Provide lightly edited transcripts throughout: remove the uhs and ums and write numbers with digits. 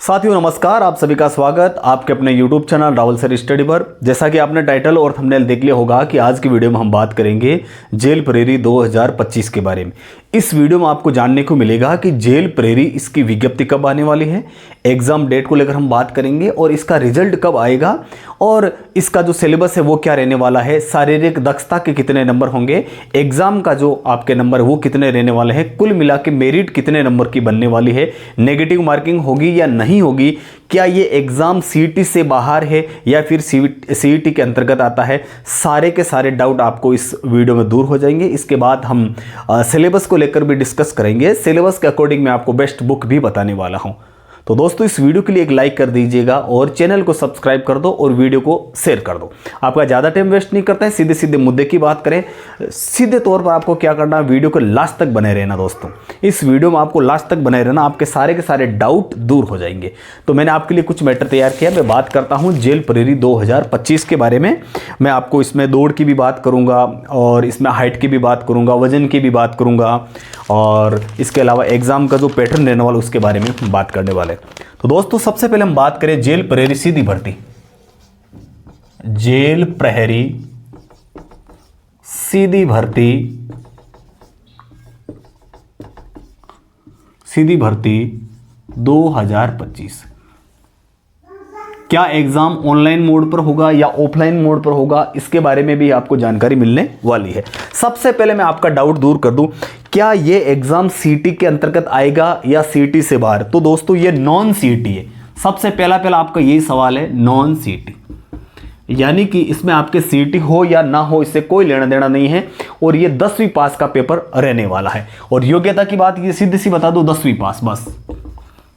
साथियों नमस्कार, आप सभी का स्वागत आपके अपने YouTube channel Rahul sir study पर। जैसा कि आपने टाइटल और थंबनेल देख लिया होगा कि आज की वीडियो में हम बात करेंगे जेल प्रेरी 2025 के बारे में। इस वीडियो में आपको जानने को मिलेगा कि जेल प्रेरी इसकी विज्ञप्ति कब आने वाली है, एग्जाम डेट को लेकर हम बात करेंगे और इसका रिजल्ट कब आएगा और इसका जो सिलेबस है वो क्या रहने वाला है, शारीरिक दक्षता के कितने नंबर होंगे, एग्जाम का जो आपके नंबर वो कितने रहने वाले हैं, कुल मिला के मेरिट कितने नंबर की बनने वाली है, नेगेटिव मार्किंग होगी या नहीं होगी, क्या ये एग्जाम सीईटी से बाहर है या फिर सीईटी के अंतर्गत आता है। सारे के सारे डाउट आपको इस वीडियो में दूर हो जाएंगे। इसके बाद हम सिलेबस को लेकर भी डिस्कस करेंगे। सिलेबस के अकॉर्डिंग मैं आपको बेस्ट बुक भी बताने वाला हूं। तो दोस्तों इस वीडियो के लिए एक लाइक कर दीजिएगा और चैनल को सब्सक्राइब कर दो और वीडियो को शेयर कर दो। आपका ज़्यादा टाइम वेस्ट नहीं करते हैं, सीधे सीधे मुद्दे की बात करें। सीधे तौर पर आपको क्या करना है, वीडियो को लास्ट तक बने रहना। दोस्तों इस वीडियो में आपको लास्ट तक बने रहना, आपके सारे के सारे डाउट दूर हो जाएंगे। तो मैंने आपके लिए कुछ मैटर तैयार किया। मैं बात करता हूँ जेल प्रेरी 2025 के बारे में। मैं आपको इसमें दौड़ की भी बात करूँगा और इसमें हाइट की भी बात करूँगा, वजन की भी बात करूँगा और इसके अलावा एग्जाम का जो पैटर्न रहने वाला उसके बारे में बात करने वाले। तो दोस्तों सबसे पहले हम बात करें जेल प्रहरी सीधी भर्ती। जेल प्रहरी सीधी भर्ती, सीधी भर्ती 2025। क्या एग्जाम ऑनलाइन मोड पर होगा या ऑफलाइन मोड पर होगा, इसके बारे में भी आपको जानकारी मिलने वाली है। सबसे पहले मैं आपका डाउट दूर कर दूं, क्या ये एग्जाम सीईटी के अंतर्गत आएगा या सीईटी से बाहर। तो दोस्तों ये नॉन सीईटी है। सबसे पहला आपका यही सवाल है, नॉन सीईटी, यानी कि इसमें आपके सीईटी हो या ना हो इससे कोई लेना देना नहीं है और ये 10वीं पास का पेपर रहने वाला है। और योग्यता की बात ये सीधी सी बता दो, 10वीं पास। बस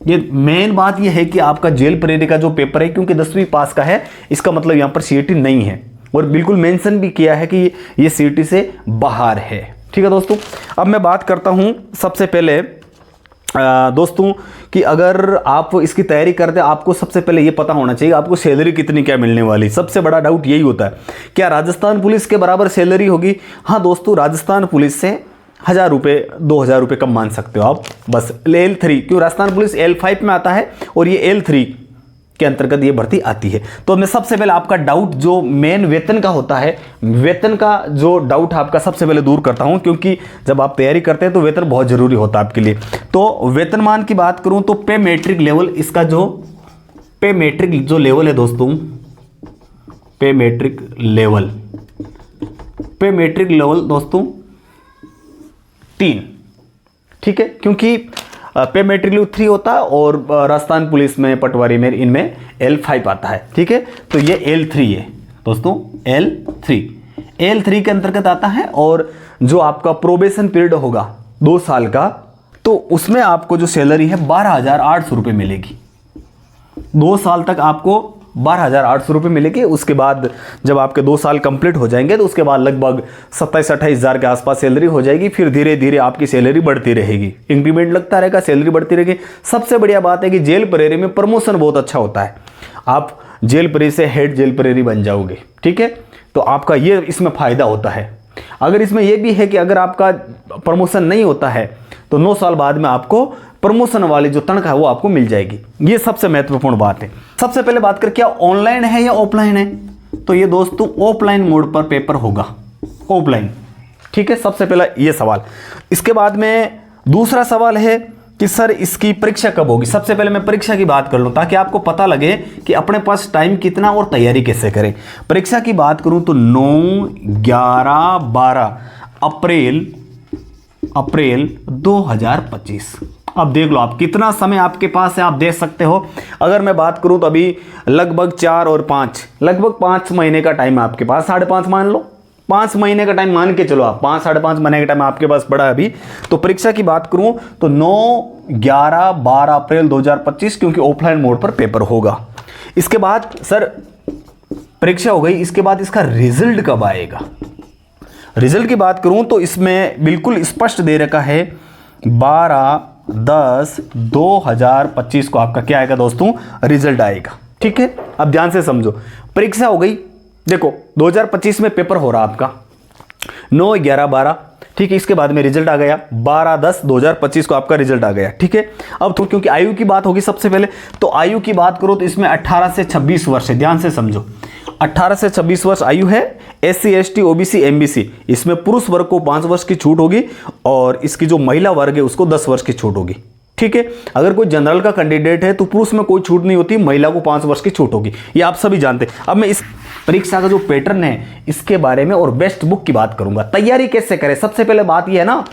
ये मेन बात ये है कि आपका जेल प्रेरी का जो पेपर है, क्योंकि 10वीं पास का है, इसका मतलब यहां पर सीईटी नहीं है और बिल्कुल मेंशन भी किया है कि ये सीईटी से बाहर है। ठीक है दोस्तों, अब मैं बात करता हूं सबसे पहले दोस्तों कि अगर आप इसकी तैयारी करते हैं, आपको सबसे पहले ये पता होना चाहिए आपको सैलरी कितनी क्या मिलने वाली। सबसे बड़ा डाउट यही होता है, क्या राजस्थान पुलिस के बराबर सैलरी होगी। हाँ दोस्तों, राजस्थान पुलिस से 1000 रुपये 2000 रुपये कम मान सकते हो आप। बस L3, क्यों राजस्थान पुलिस L5 में आता है और ये L3 के अंतर्गत ये भर्ती आती है। तो मैं सबसे पहले आपका डाउट जो मेन वेतन का होता है, वेतन का जो डाउट आपका सबसे पहले दूर करता हूं, क्योंकि जब आप तैयारी करते हैं तो वेतन बहुत जरूरी होता है आपके लिए। तो वेतनमान की बात करूं तो पे मैट्रिक लेवल, इसका जो पे मैट्रिक जो लेवल है दोस्तों, पे मैट्रिक लेवल, पे मैट्रिक लेवल दोस्तों 3। ठीक है, क्योंकि पे मैट्रिक लेवल 3 होता है और राजस्थान पुलिस में, पटवारी में, इनमें L5 आता है। ठीक है, तो ये L3 है दोस्तों, L3 के अंतर्गत आता है। और जो आपका प्रोबेशन पीरियड होगा 2 साल का, तो उसमें आपको जो सैलरी है 12,800 रुपये मिलेगी। 2 साल तक आपको 12,800 रुपये मिलेगी। उसके बाद जब आपके 2 साल कंप्लीट हो जाएंगे तो उसके बाद लगभग 27-28 हज़ार के आसपास सैलरी हो जाएगी। फिर धीरे धीरे आपकी सैलरी बढ़ती रहेगी, इंक्रीमेंट लगता रहेगा, सैलरी बढ़ती रहेगी। सबसे बढ़िया बात है कि जेल प्रेरी में प्रमोशन बहुत अच्छा होता है। आप जेल प्रेरी से हेड जेल प्रेरी बन जाओगे। ठीक है, तो आपका ये इसमें फ़ायदा होता है। अगर इसमें यह भी है कि अगर आपका प्रमोशन नहीं होता है तो 9 साल बाद में आपको प्रमोशन वाली जो तनख्वाह है वो आपको मिल जाएगी। ये सबसे महत्वपूर्ण बात है। सबसे पहले बात कर, क्या ऑनलाइन है या ऑफलाइन है। तो ये दोस्तों ऑफलाइन मोड पर पेपर होगा, ऑफलाइन। ठीक है, सबसे पहला ये सवाल। इसके बाद में दूसरा सवाल है कि सर इसकी परीक्षा कब होगी। सबसे पहले मैं परीक्षा की बात कर लूं ताकि आपको पता लगे कि अपने पास टाइम कितना और तैयारी कैसे करें। परीक्षा की बात करूं तो 9, 11, 12 अप्रैल 2025। अब देख लो आप कितना समय आपके पास है, आप देख सकते हो। अगर मैं बात करूं तो अभी लगभग 4 और 5, लगभग 5 महीने का टाइम है आपके पास। 5.5 मान लो, 5 महीने का टाइम मान के चलो आप, 5-5.5 महीने का टाइम आपके पास पड़ा है अभी। तो परीक्षा की बात करूं तो 9, 11, 12 अप्रैल 2025, क्योंकि ऑफलाइन मोड पर पेपर होगा। इसके बाद सर परीक्षा हो गई, इसके बाद इसका रिजल्ट कब आएगा। रिजल्ट की बात करूं तो इसमें बिल्कुल स्पष्ट दे रखा है 12/10/2025 को आपका क्या आएगा दोस्तों, रिजल्ट आएगा। ठीक है, अब ध्यान से समझो। परीक्षा हो गई, देखो 2025 में पेपर हो रहा आपका 9, 11, 12। ठीक है। इसके बाद में रिजल्ट आ गया 12/10/2025 को आपका रिजल्ट आ गया। ठीक है। अब तो क्योंकि आयु की बात होगी सबसे पहले, तो आयु की बात करो तो इसमें 18 से 26 वर्ष है। ध्यान से समझो, 18 से 26 वर्ष आयु है। SC ST OBC MBC इसमें पुरुष वर्ग को 5 वर्ष की छूट होगी और इसकी जो महिला वर्ग है उसको 10 वर्ष की छूट होगी। ठीक है। अगर कोई जनरल का कैंडिडेट है तो पुरुष में कोई छूट नहीं होती, महिला को 5 वर्ष की छूट होगी, ये आप सभी जानते हैं। अब मैं इस परीक्षा का जो पैटर्न है इसके बारे में और बेस्ट बुक की बात करूंगा। तैयारी कैसे करें, सबसे पहले बात ये है ना,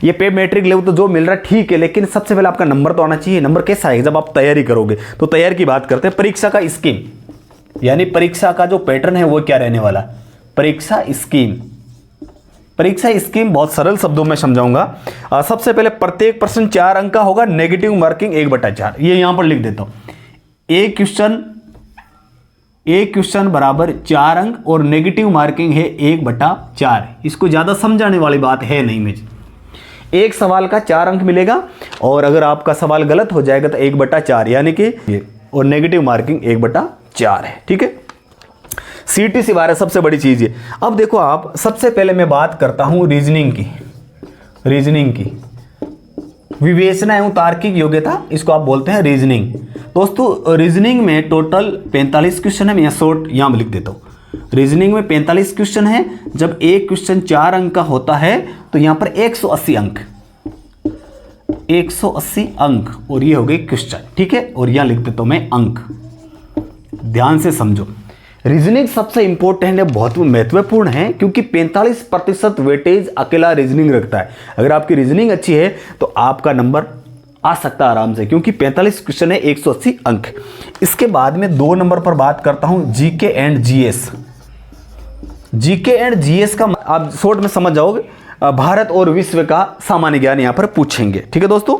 ये पे मैट्रिक लेवल तो जो मिल रहा है ठीक है, लेकिन सबसे पहले आपका नंबर तो आना चाहिए। नंबर कैसा आएगा जब आप तैयारी करोगे, तो तैयारी की बात करते हैं। परीक्षा का स्कीम यानी परीक्षा का जो पैटर्न है वो क्या रहने वाला, परीक्षा स्कीम। परीक्षा स्कीम बहुत सरल शब्दों में समझाऊंगा। सबसे पहले प्रत्येक प्रश्न 4 अंक का होगा, नेगेटिव मार्किंग 1/4। ये यहां पर लिख देता हूं, एक क्वेश्चन बराबर 4 अंक और नेगेटिव मार्किंग है 1/4। इसको ज्यादा समझाने वाली बात है नहीं मुझे। एक सवाल का 4 अंक मिलेगा और अगर आपका सवाल गलत हो जाएगा तो 1/4 यानी कि ये, और नेगेटिव मार्किंग 1/4 है। ठीक है। CT से बारे सबसे बड़ी चीज है। अब देखो आप, सबसे पहले मैं बात करता हूं रीजनिंग की विवेचना एवं तार्किक योग्यता, इसको आप बोलते हैं रीजनिंग। दोस्तों रीजनिंग में टोटल 45 क्वेश्चन है। मैं शॉर्ट यहां लिख देता हूं, रीजनिंग में 45 क्वेश्चन है। जब एक क्वेश्चन 4 अंक का होता है तो यहां पर 180 अंक, 180 अंक, और ये हो गए क्वेश्चन। ठीक है। और यहां लिख देता हूं मैं अंक। ध्यान से समझो, रीजनिंग सबसे इंपॉर्टेंट है, बहुत महत्वपूर्ण है, क्योंकि 45% वेटेज अकेला रीजनिंग रखता है। अगर आपकी रीजनिंग अच्छी है तो आपका नंबर आ सकता है आराम से, क्योंकि 45 क्वेश्चन है, 180 अंक। इसके बाद में 2 नंबर पर बात करता हूं GK and GS। GK and GS का आप शॉर्ट में समझ जाओगे, भारत और विश्व का सामान्य ज्ञान यहां पर पूछेंगे। ठीक है दोस्तों।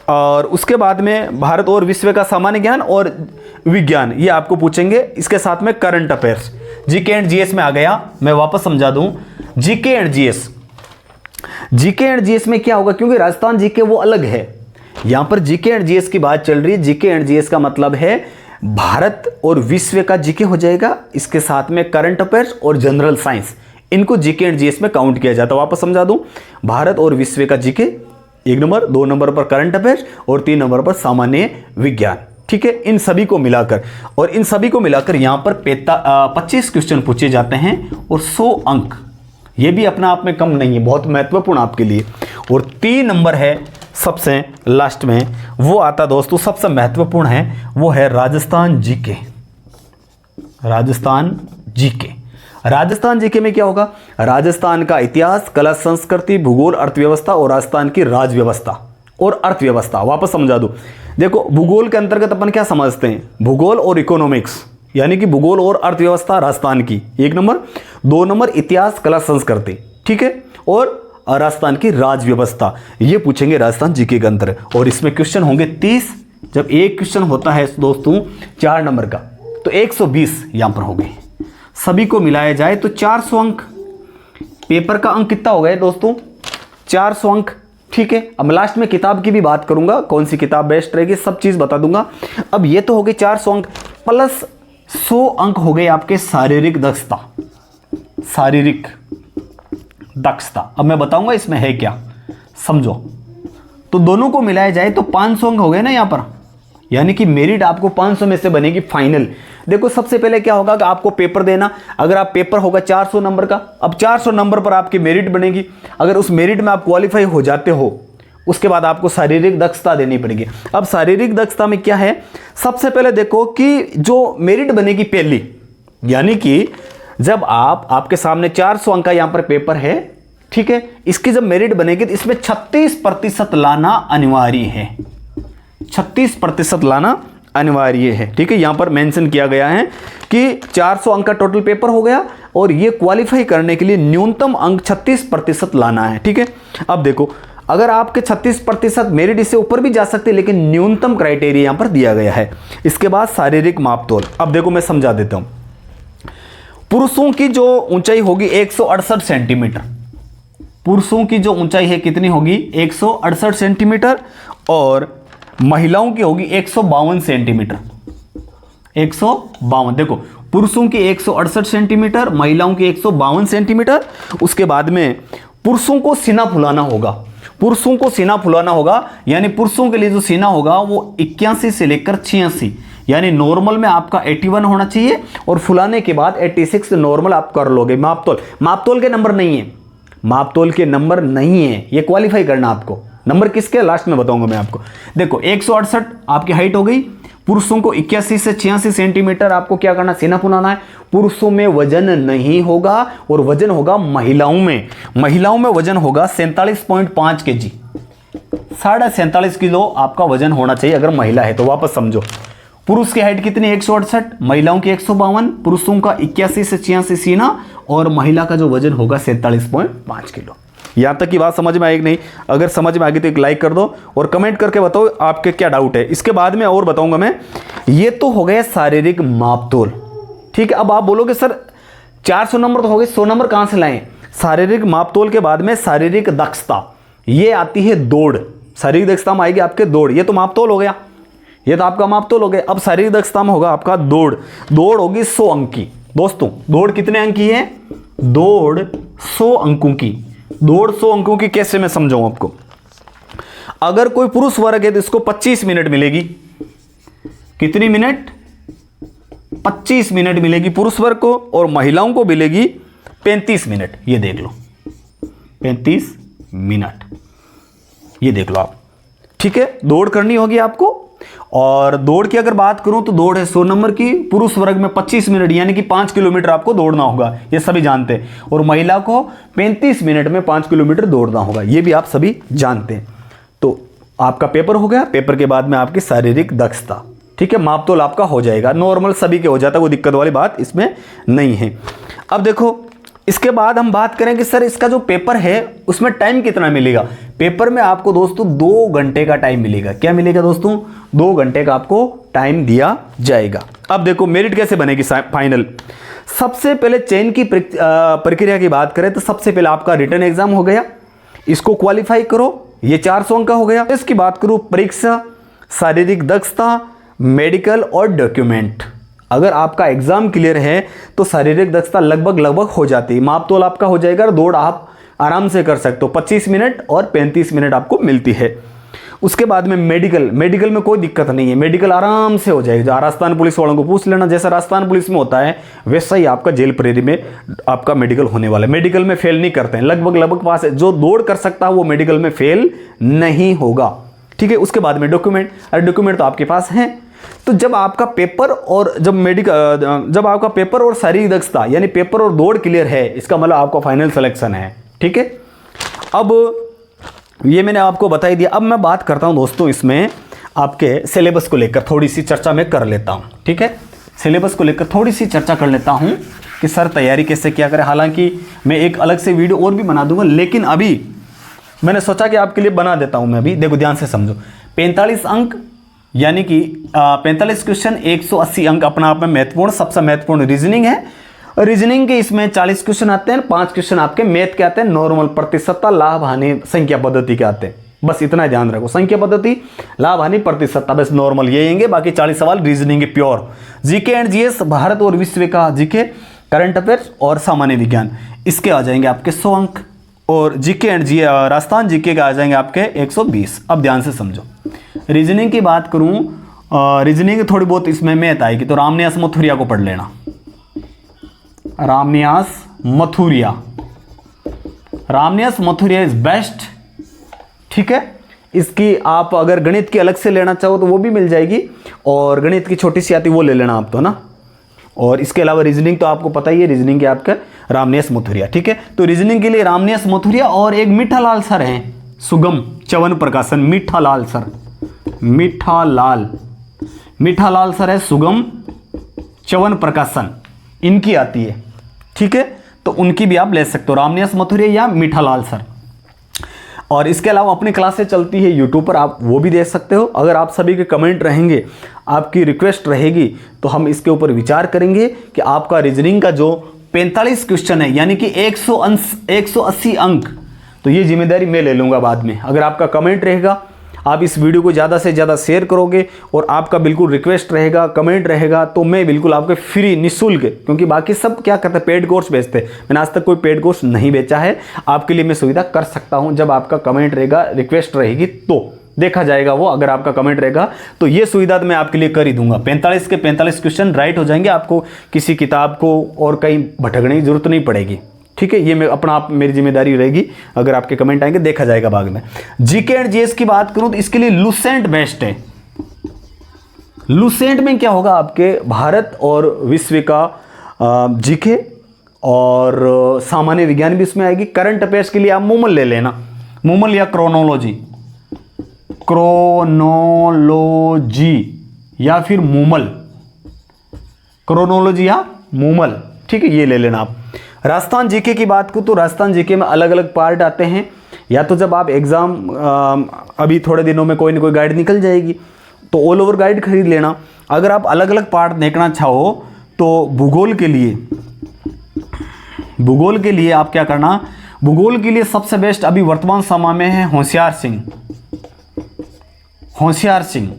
और उसके बाद में भारत और विश्व का सामान्य ज्ञान और विज्ञान ये आपको पूछेंगे। इसके साथ में current affairs. GK and GS में आ गया, मैं वापस समझा दूं। GK एंड GS में क्या होगा, क्योंकि राजस्थान GK वो अलग है, यहां पर GK एंड GS की बात चल रही है। GK एंड GS का मतलब है भारत और विश्व का GK हो जाएगा, इसके साथ में करंट अफेयर्स और जनरल साइंस, इनको GK एंड GS में काउंट किया जाता है। वापस समझा दूं, भारत और विश्व का GK 1 नंबर, 2 नंबर पर करंट अफेयर्स और 3 नंबर पर सामान्य विज्ञान। ठीक है। इन सभी को मिलाकर यहां पर 25 क्वेश्चन पूछे जाते हैं और 100 अंक। ये भी अपना आप में कम नहीं है, बहुत महत्वपूर्ण आपके लिए। और 3 नंबर है सबसे लास्ट में, वो आता दोस्तों सबसे महत्वपूर्ण है, वो है राजस्थान GK। राजस्थान GK में क्या होगा, राजस्थान का इतिहास, कला, संस्कृति, भूगोल, अर्थव्यवस्था और राजस्थान की राजव्यवस्था और अर्थव्यवस्था। वापस समझा दूं, देखो भूगोल के अंतर्गत अपन क्या समझते हैं, भूगोल और इकोनॉमिक्स, यानी कि भूगोल और अर्थव्यवस्था राजस्थान की 1 नंबर, 2 नंबर इतिहास, कला, संस्कृति। ठीक है। और राजस्थान की राजव्यवस्था, ये पूछेंगे राजस्थान GK के अंतर। और इसमें क्वेश्चन होंगे 30। जब एक क्वेश्चन होता है दोस्तों 4 नंबर का, तो 120 यहां पर हो गए। सभी को मिलाया जाए तो 400 अंक। पेपर का अंक कितना हो गया दोस्तों, 400 अंक। ठीक है। अब लास्ट में किताब की भी बात करूंगा, कौन सी किताब बेस्ट रहेगी, सब चीज बता दूंगा। अब ये तो हो गए 400 अंक प्लस 100 अंक हो गए आपके शारीरिक दक्षता। अब मैं बताऊंगा इसमें है क्या, समझो। तो दोनों को मिलाया जाए तो 500 अंक हो गए ना यहां पर, यानी कि मेरिट आपको 500 में से बनेगी फाइनल। देखो सबसे पहले क्या होगा कि आपको पेपर देना, अगर आप पेपर होगा 400 नंबर का, अब 400 नंबर पर आपकी मेरिट बनेगी। अगर उस मेरिट में आप क्वालिफाई हो जाते हो, उसके बाद आपको शारीरिक दक्षता देनी पड़ेगी। अब शारीरिक दक्षता में क्या है, सबसे पहले देखो कि जो मेरिट बनेगी पहली, यानी कि जब आपके सामने 400 अंक का यहां पर पेपर है, ठीक है, इसकी जब मेरिट बनेगी तो इसमें 36% लाना अनिवार्य है। 36% लाना अनिवार्य है। ठीक है। यहां पर मेंशन किया गया है कि 400 अंक का टोटल पेपर हो गया और ये क्वालिफाई करने के लिए न्यूनतम अंक 36% लाना है। ठीक है। अब देखो, अगर आपके 36% मेरिट इससे ऊपर भी जा सकते हैं, लेकिन न्यूनतम क्राइटेरिया यहां पर दिया गया है। इसके बाद शारीरिक मापतोल। अब देखो मैं समझा देता हूं। पुरुषों की जो ऊंचाई होगी 168 सेंटीमीटर, पुरुषों की जो ऊंचाई है कितनी होगी 168 सेंटीमीटर, और महिलाओं की होगी 152 सेंटीमीटर। 152, देखो पुरुषों की 168 सेंटीमीटर, महिलाओं की 152 सेंटीमीटर। उसके बाद में पुरुषों को सीना फुलाना होगा, पुरुषों को सीना फुलाना होगा, यानी पुरुषों के लिए जो सीना होगा वो 81 से लेकर 86, यानी नॉर्मल में आपका 81 होना चाहिए और फुलाने के बाद 86 नॉर्मल आप कर लोगे। मापतोल के नंबर नहीं है, मापतोल के नंबर नहीं है, ये क्वालिफाई करना आपको। नंबर किसके लास्ट में बताऊंगा मैं आपको। देखो 168 आपकी हाइट हो गई, पुरुषों को 81 से 86 सेंटीमीटर आपको क्या करना, सीना फुलाना है। पुरुषों में वजन नहीं होगा और वजन होगा महिलाओं में। महिलाओं में वजन होगा 47.5 kg, 47.5 किलो आपका वजन होना चाहिए अगर महिला है तो। वापस समझो, पुरुष की हाइट कितनी 168, महिलाओं की 152, पुरुषों का 81 से 86 सीना और महिला का जो वजन होगा 47.5 किलो। यहाँ तक की बात समझ में आएगी नहीं? अगर समझ में आ गई तो एक लाइक कर दो और कमेंट करके बताओ आपके क्या डाउट है। इसके बाद में और बताऊंगा मैं। ये तो हो गया शारीरिक मापतोल, ठीक है। अब आप बोलोगे सर 400 नंबर तो हो गए, 100 नंबर कहाँ से लाएं? शारीरिक मापतोल के बाद में शारीरिक दक्षता, ये आती है दौड़। शारीरिक दक्षता में आएगी आपके दौड़, ये तो मापतोल हो गया, ये तो आपका मापतोल हो गया। अब शारीरिक दक्षता में होगा आपका दौड़। दौड़ होगी 100 अंक की। दोस्तों दौड़ कितने अंक की है? दौड़ 100 अंकों की। दौड़ 100 अंकों की कैसे मैं समझाऊं आपको। अगर कोई पुरुष वर्ग है तो इसको 25 मिनट मिलेगी। कितनी मिनट? 25 मिनट मिलेगी पुरुष वर्ग को और महिलाओं को मिलेगी 35 मिनट। ये देख लो 35 मिनट, ये देख लो आप, ठीक है। दौड़ करनी होगी आपको। और दौड़ की अगर बात करूं तो दौड़ है 100 नंबर की, पुरुष वर्ग में 25 मिनट यानी कि 5 किलोमीटर आपको दौड़ना होगा, ये सभी जानते हैं। और महिला को 35 मिनट में 5 किलोमीटर दौड़ना होगा, ये भी आप सभी जानते हैं। तो आपका पेपर हो गया। पेपर के बाद में आपकी शारीरिक दक्षता, ठीक है, मापतोल आपका हो जाएगा। नॉर्मल सभी के हो जाता है, कोई दिक्कत वाली बात इसमें नहीं है। अब देखो इसके बाद हम बात करें कि सर इसका जो पेपर है उसमें टाइम कितना मिलेगा। पेपर में आपको दोस्तों 2 घंटे का टाइम मिलेगा। क्या मिलेगा दोस्तों? 2 घंटे का आपको टाइम दिया जाएगा। अब देखो मेरिट कैसे बनेगी फाइनल। सबसे पहले चयन की प्रक्रिया की बात करें तो सबसे पहले आपका रिटन एग्जाम हो गया, इसको क्वालिफाई करो, ये 400 अंक का हो गया। इसकी बात करूं परीक्षा, शारीरिक दक्षता, मेडिकल और डॉक्यूमेंट। अगर आपका एग्जाम क्लियर है तो शारीरिक दक्षता लगभग हो जाती है, मापतोल आपका हो जाएगा। दौड़ आप आराम से कर सकते हो, 25 मिनट और 35 मिनट आपको मिलती है। उसके बाद में मेडिकल में कोई दिक्कत नहीं है, मेडिकल आराम से हो जाएगा। राजस्थान पुलिस वालों को पूछ लेना, जैसा राजस्थान पुलिस में होता है वैसा ही आपका जेल प्रेरी में आपका मेडिकल होने वाला है। मेडिकल में फेल नहीं करते हैं, लगभग पास है। जो दौड़ कर सकता है वो मेडिकल में फेल नहीं होगा, ठीक है। उसके बाद में डॉक्यूमेंट, अरे डॉक्यूमेंट तो आपके पास हैं। तो जब आपका पेपर और जब आपका पेपर और शारीरिक दक्षता यानी पेपर और दौड़ क्लियर है, इसका मतलब आपका फाइनल सिलेक्शन है, ठीक है। अब ये मैंने आपको बता ही दिया। अब मैं बात करता हूं दोस्तों इसमें आपके सिलेबस को लेकर थोड़ी सी चर्चा मैं कर लेता हूं, ठीक है। सिलेबस को लेकर थोड़ी सी चर्चा कर लेता हूं कि सर तैयारी कैसे क्या करें। हालांकि मैं एक अलग से वीडियो और भी बना दूंगा, लेकिन अभी मैंने सोचा कि आपके लिए बना देता हूं मैं अभी। देखो ध्यान से समझो, 45 अंक यानी कि 45 क्वेश्चन, 180 अंक अपना आप में महत्वपूर्ण, सबसे महत्वपूर्ण रीजनिंग है। रीजनिंग के इसमें 40 क्वेश्चन आते हैं, 5 क्वेश्चन आपके मैथ के आते हैं, नॉर्मल प्रतिशतता, लाभ हानि, संख्या पद्धति के आते हैं। बस इतना ध्यान रखो, संख्या पद्धति, लाभ हानि, प्रतिशतता, बस नॉर्मल ये आएंगे। बाकी 40 सवाल रीजनिंग के pure. GK and GS, Bharat और विश्व का जीके, करंट अफेयर्स और सामान्य विज्ञान, इसके आ जाएंगे आपके 100 अंक। और GK and G Rajasthan GK के आ जाएंगे आपके 120। अब ध्यान से समझो, रीजनिंग की बात करूं, रीजनिंग थोड़ी बहुत इसमें मैथ आएगी, तो रामनिवास मथुरिया को पढ़ लेना। रामनिवास मथुरिया इज बेस्ट, ठीक है। इसकी आप अगर गणित की अलग से लेना चाहो तो वो भी मिल जाएगी, और गणित की छोटी सी आती वो ले लेना आप तो ना। और इसके अलावा रीजनिंग तो आपको पता ही है, रीजनिंग के आपका रामनिवास मथुरिया, ठीक है। तो रीजनिंग के लिए रामनिवास मथुरिया और एक मीठालाल सर हैं, सुगम च्यवन प्रकाशन, मीठालाल सर, मीठालाल सर है, सुगम च्यवन प्रकाशन इनकी आती है, ठीक है। तो उनकी भी आप ले सकते हो, रामनिवास मथुरिया या मीठालाल सर। और इसके अलावा अपनी क्लासेस चलती है यूट्यूब पर, आप वो भी देख सकते हो। अगर आप सभी के कमेंट रहेंगे, आपकी रिक्वेस्ट रहेगी, तो हम इसके ऊपर विचार करेंगे कि आपका रीजनिंग का जो 45 क्वेश्चन है यानी कि 180 अंक, तो ये जिम्मेदारी मैं ले लूँगा बाद में। अगर आपका कमेंट रहेगा, आप इस वीडियो को ज़्यादा से ज़्यादा शेयर करोगे और आपका बिल्कुल रिक्वेस्ट रहेगा, कमेंट रहेगा, तो मैं बिल्कुल आपके फ्री निःशुल्क, क्योंकि बाकी सब क्या करते हैं पेड कोर्स बेचते हैं, मैंने आज तक कोई पेड कोर्स नहीं बेचा है, आपके लिए मैं सुविधा कर सकता हूँ। जब आपका कमेंट रहेगा, रिक्वेस्ट रहेगी तो देखा जाएगा वो, अगर आपका कमेंट रहेगा तो ये सुविधा तो मैं आपके लिए कर ही दूंगा। 45 के 45 क्वेश्चन राइट हो जाएंगे, आपको किसी किताब को और कहीं भटकने की जरूरत नहीं पड़ेगी, ठीक है। ये मैं अपना आप मेरी जिम्मेदारी रहेगी, अगर आपके कमेंट आएंगे देखा जाएगा बाद में। जीके एंड जीएस की बात करूं तो इसके लिए लुसेंट बेस्ट है। लुसेंट में क्या होगा, आपके भारत और विश्व का जीके और सामान्य विज्ञान भी इसमें आएगी। करंट अफेयर्स के लिए आप मूमल ले लेना, मूमल या क्रोनोलॉजी या फिर मूमल, क्रोनोलॉजी या मूमल, ठीक है, ये ले लेना आप। राजस्थान जीके की बात करूँ तो राजस्थान जीके में अलग अलग पार्ट आते हैं, या तो जब आप एग्ज़ाम अभी थोड़े दिनों में कोई ना कोई गाइड निकल जाएगी तो ऑल ओवर गाइड खरीद लेना। अगर आप अलग अलग पार्ट देखना चाहो तो भूगोल के लिए आप क्या करना, भूगोल के लिए सबसे बेस्ट अभी वर्तमान समय में है होशियार सिंह।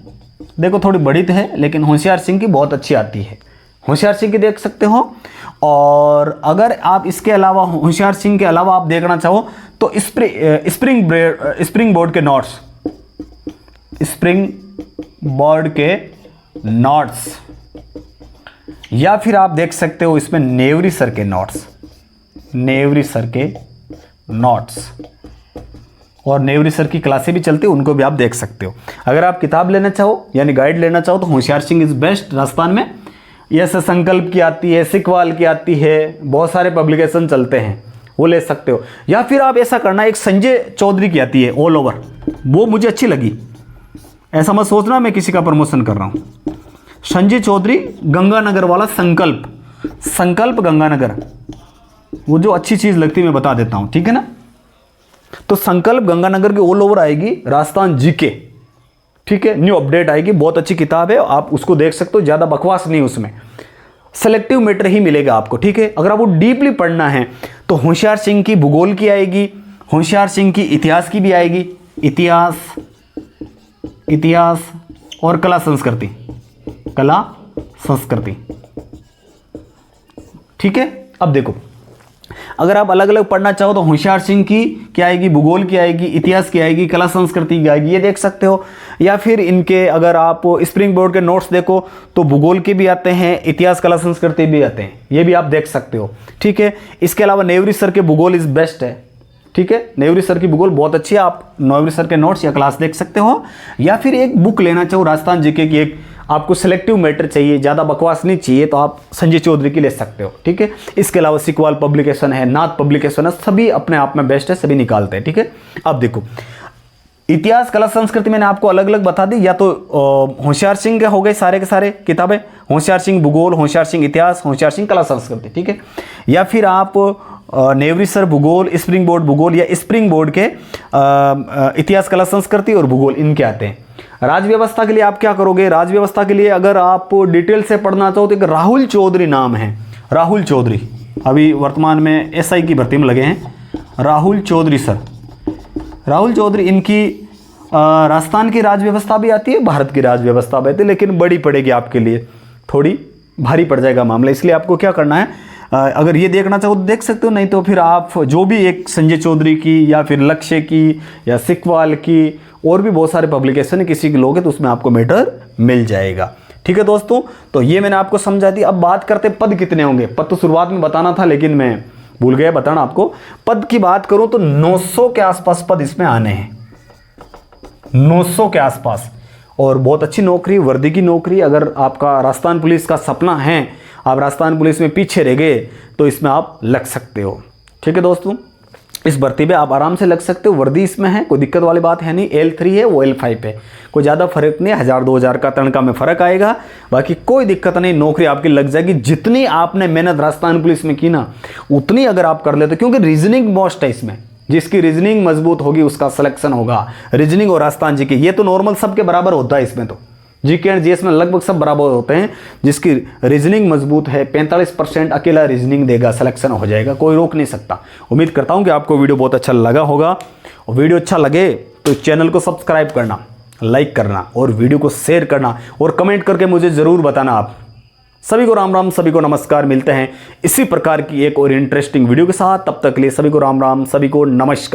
देखो थोड़ी बड़ी तो है लेकिन होशियार सिंह की बहुत अच्छी आती है, होशियार सिंह की देख सकते हो। और अगर आप इसके अलावा होशियार सिंह के अलावा आप देखना चाहो तो स्प्रिंग बोर्ड के नोट्स, या फिर आप देख सकते हो इसमें नेवरी सर के नोट्स, और नेवरी सर की क्लासें भी चलती है, उनको भी आप देख सकते हो। अगर आप किताब लेना चाहो यानी गाइड लेना चाहो तो होशियार सिंह इज बेस्ट राजस्थान में। ऐसे संकल्प की आती है, सिकवाल की आती है, बहुत सारे पब्लिकेशन चलते हैं, वो ले सकते हो। या फिर आप ऐसा करना, एक संजय चौधरी की आती है ऑल ओवर, वो मुझे अच्छी लगी, ऐसा मत सोचना मैं किसी का प्रमोशन कर रहा हूँ। संजय चौधरी गंगानगर वाला संकल्प गंगानगर, वो जो अच्छी चीज़ लगती है मैं बता देता हूँ, ठीक है ना। तो संकल्प गंगानगर की ऑल ओवर आएगी राजस्थान जीके, ठीक है, न्यू अपडेट आएगी, बहुत अच्छी किताब है, आप उसको देख सकते हो, ज़्यादा बकवास नहीं उसमें, सेलेक्टिव मैटर ही मिलेगा आपको, ठीक है। अगर आपको डीपली पढ़ना है तो होशियार सिंह की भूगोल की आएगी, होशियार सिंह की इतिहास की भी आएगी, इतिहास और कला संस्कृति, ठीक है। अब देखो अगर आप अलग अलग पढ़ना चाहो तो होशियार सिंह की क्या आएगी, भूगोल की आएगी, इतिहास की आएगी, कला संस्कृति की आएगी, ये देख सकते हो। या फिर इनके अगर आप स्प्रिंग बोर्ड के नोट्स देखो तो भूगोल के भी आते हैं, इतिहास कला संस्कृति भी आते हैं, ये भी आप देख सकते हो, ठीक है। इसके अलावा नेवरी सर के भूगोल इज बेस्ट है, ठीक है, नेवरी सर की भूगोल बहुत अच्छी है, आप नेवरी सर के नोट्स या क्लास देख सकते हो। या फिर एक बुक लेना चाहो राजस्थान जीके की, एक आपको सिलेक्टिव मैटर चाहिए, ज़्यादा बकवास नहीं चाहिए, तो आप संजय चौधरी की ले सकते हो, ठीक है। इसके अलावा सिकवाल पब्लिकेशन है, नाथ पब्लिकेशन है, सभी अपने आप में बेस्ट है, सभी निकालते हैं, ठीक है। अब देखो इतिहास कला संस्कृति मैंने आपको अलग अलग बता दी, या तो होशियार सिंह के हो गए सारे के सारे किताबें, होशियार सिंह भूगोल, होशियार सिंह इतिहास, होशियार सिंह कला संस्कृति, ठीक है। या फिर आप नेवरी सर भूगोल, स्प्रिंग बोर्ड भूगोल या स्प्रिंग बोर्ड के इतिहास कला संस्कृति और भूगोल, इनके आते हैं। राज्य व्यवस्था के लिए आप क्या करोगे, राज्य व्यवस्था के लिए अगर आप डिटेल से पढ़ना चाहो तो एक राहुल चौधरी नाम है, राहुल चौधरी अभी वर्तमान में एसआई की भर्ती में लगे हैं, राहुल चौधरी सर, राहुल चौधरी, इनकी राजस्थान की राज्य व्यवस्था भी आती है, भारत की राज्य व्यवस्था भी आती है, लेकिन बड़ी पड़ेगी आपके लिए, थोड़ी भारी पड़ जाएगा मामला, इसलिए आपको क्या करना है, अगर ये देखना चाहो तो देख सकते हो, नहीं तो फिर आप जो भी एक संजय चौधरी की या फिर लक्ष्य की या सिकवाल की, और भी बहुत सारे पब्लिकेशन है, किसी की लोगे तो उसमें आपको मैटर मिल जाएगा, ठीक है दोस्तों। तो ये मैंने आपको समझा दी। अब बात करते पद कितने होंगे, पद तो शुरुआत में बताना था लेकिन मैं भूल गया बताना आपको। पद की बात करूं तो 900 के आसपास पद इसमें आने हैं, 900 के आसपास, और बहुत अच्छी नौकरी, वर्दी की नौकरी। अगर आपका राजस्थान पुलिस का सपना है, आप राजस्थान पुलिस में पीछे रह गए तो इसमें आप लग सकते हो, ठीक है दोस्तों। इस भर्ती में आप आराम से लग सकते हो, वर्दी इसमें है, कोई दिक्कत वाली बात है नहीं। L3 है, वो L5 है, कोई ज़्यादा फर्क नहीं, 1000-2000 का तनख्वाह में फ़र्क आएगा, बाकी कोई दिक्कत नहीं, नौकरी आपकी लग जाएगी। जितनी आपने मेहनत राजस्थान पुलिस में की ना, उतनी अगर आप कर लेते, क्योंकि रीजनिंग मोस्ट है इसमें, जिसकी रीजनिंग मजबूत होगी उसका सिलेक्शन होगा। रीजनिंग और राजस्थान जी के ये तो नॉर्मल सबके बराबर होता है, इसमें तो जीके एंड जीएस में लगभग सब बराबर होते हैं। जिसकी रीजनिंग मजबूत है, 45% अकेला रीजनिंग देगा, सिलेक्शन हो जाएगा, कोई रोक नहीं सकता। उम्मीद करता हूं कि आपको वीडियो बहुत अच्छा लगा होगा, और वीडियो अच्छा लगे तो चैनल को सब्सक्राइब करना, लाइक करना और वीडियो को शेयर करना और कमेंट करके मुझे ज़रूर बताना आप। सभी को राम राम, सभी को नमस्कार। मिलते हैं इसी प्रकार की एक और इंटरेस्टिंग वीडियो के साथ। तब तक के लिए सभी को राम राम, सभी को नमस्कार।